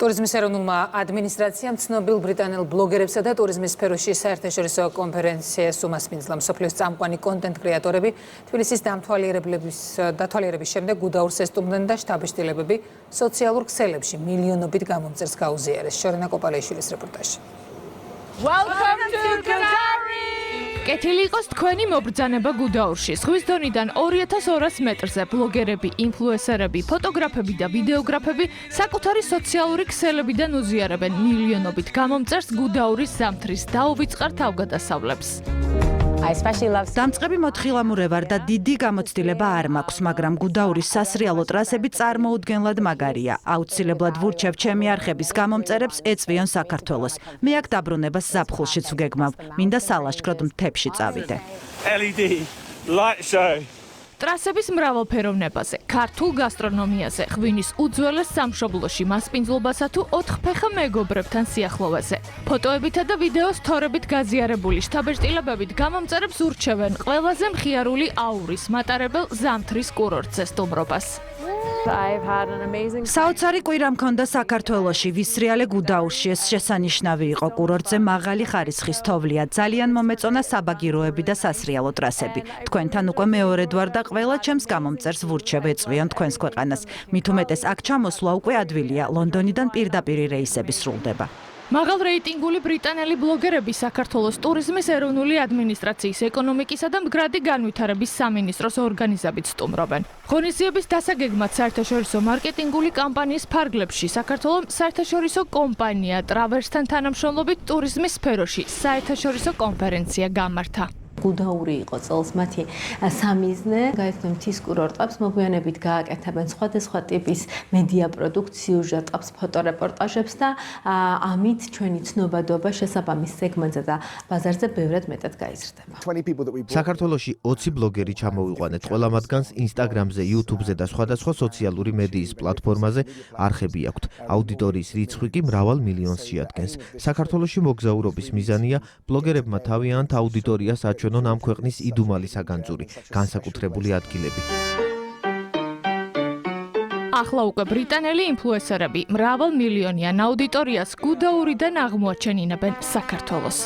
ტურიზმის ეროვნულმა ადმინისტრაციამ ცნობილ ბრიტანელ ბლოგერებსა და ტურიზმის სფეროში საერთაშორისო კონფერენციას უმასპინძლა. მსოფლიოს წამყვანი კონტენტ კრეატორები თბილისის დათვალიერების შემდეგ გუდაურს ესტუმრნენ და შთაბეჭდილებები სოციალურ ქსელებში მილიონობით გამომწერს გაუზიარეს. შორენა კოპალეიშვილის რეპორტაჟი. Welcome to Gudari! კეთილი იყოს თქვენი მობრძანება გუდაურში. ზღვის დონიდან 2200 მეტრზე ბლოგერები, ინფლუენსერები, ფოტოგრაფები და ვიდეოგრაფები საკუთარი სოციალური ქსელებიდან უზიარებენ მილიონობით გამომწერს გუდაურის ზამთრის დაუვიწყარ თავგადასავლებს. დამწყები მოთხილამურე ვარ და დიდი გამოცდილება არ მაქვს, მაგრამ გუდაურის სასრიალო ტრასები წარმოუდგენლად მაგარია. აუცილებლად ვურჩევ ჩემი არხების გამომწერებს ეწვიონ საქართველოს. მე აქ დაბრუნებას ზაფხულშიც ვგეგმავ. მინდა სალაშქროდ მთებში წავიდე. LED light show. ტრასების მრავალფეროვნებაზე, ქართულ გასტრონომიაზე, ღვინის უძველეს სამშობლოში მასპინძლობასა თუ ოთხფეხა მეგობრებთან სიახლოვეზე. ფოტოებითა და ვიდეოს თორებით გაზიარებული შთაბეჭდილებებით გამომწერებს ურჩევენ ყველაზე მხიარული აურის მატარებელ ზამთრის კურორტზე სტუმრობას. საოცარი კვირა მქონდა საქართველოში, ვისრიალე გუდაურში. ეს შესანიშნავი იყო. კურორტზე მაღალი ხარისხის თოვლია, ძალიან მომეწონა საბაგიროები და სასრიალო ტრასები. თქვენთან უკვე მეორედ ვარ და ყველა ჩემს გამომწერს ვურჩევ ეწვიონ თქვენს ქვეყანას. მით უმეტეს აქ ჩამოსვლა უკვე ადვილია. ლონდონიდან პირდაპირი რეისები სრულდება. მაღალ რეიტინგული ბრიტანელი ბლოგერები საქართველოს ტურიზმის ეროვნული ადმინისტრაციის ეკონომიკისა და მდგრადი განვითარების სამინისტროს ორგანიზებით სტუმრობენ. ღონისძიების დასაგეგმად საერთაშორისო მარკეტინგული კამპანიის ფარგლებში საქართველოს საერთაშორისო კომპანია ტრავერსთან თანამშრომლობით ტურიზმის სფეროში საერთაშორისო კონფერენცია გამართა. გუდაური იყო წელს მათი სამიზნე, გაიცნო მთის კურორტებს, მოგვიანებით გააკეთებენ სხვადასხვა ტიპის მედია პროდუქციულ ჟურნალებს, ფოტორეპორტაჟებს და ამით ჩვენი ცნობადობა შესაბამის სეგმენტზე და ბაზარზე ბევრად მეტად გაიზრდება. საქართველოში 20 ბლოგერი ჩამოვიყვანეთ, ყველა მათგანს ინსტაგრამზე, YouTube-ზე და სხვადასხვა სოციალური მედიის პლატფორმაზე არხები აქვთ. აუდიტორიის რიცხვი კი მრავალ მილიონს შეადგენს. საქართველოში მოგზაურობის მიზანია ბლოგერებმა თავიანთ აუდიტორიას აჩვენონ ამ ქვეყნის იდუმალი საგანძური, განსაკუთრებული ადგილები. ახლა უკვე ბრიტანელი ინფლუენსერები მრავალ მილიონიან აუდიტორიას გუდაურიდან აღმოაჩენინებენ საქართველოს.